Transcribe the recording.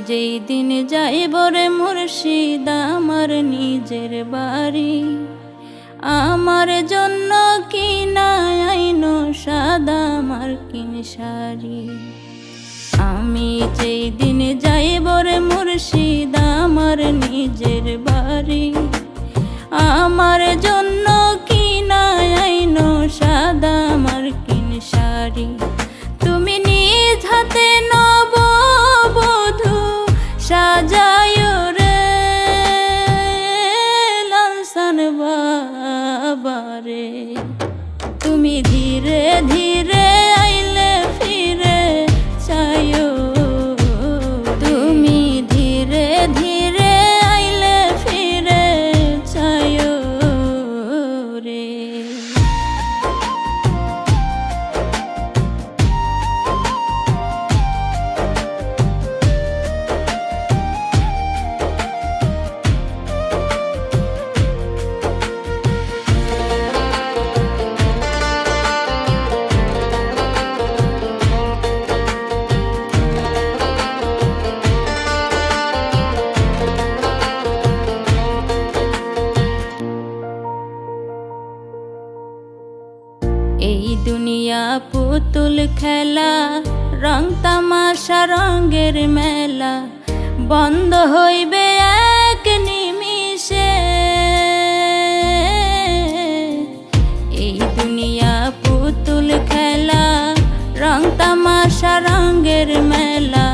যেই দিন যাইব রে মুর্শিদ আমার নিজের বাড়ি, আমার জন্য কিনা আইনো সাদা মার্কিন শাড়ি। আমি যেই দিন যাইব রে মুর্শিদ আমার নিজের বাড়ি, আমার জন্য কিনা আইনো সাদা মার্কিন শাড়ি। তুমি নিজ হাতে নববধূ সাজায় রে লালসান বাবারে, তুমি ধীরে ধীরে আইলে ফিরে চাইও, তুমি ধীরে ধীরে আইলে ফিরে চাইও রে। এই দুনিয়া পুতুল খেলা, রং তামাশা রঙের মেলা, বন্ধ হইবে এক নিমিষে। এই দুনিয়া পুতুল খেলা, রং তামাশা রঙের মেলা,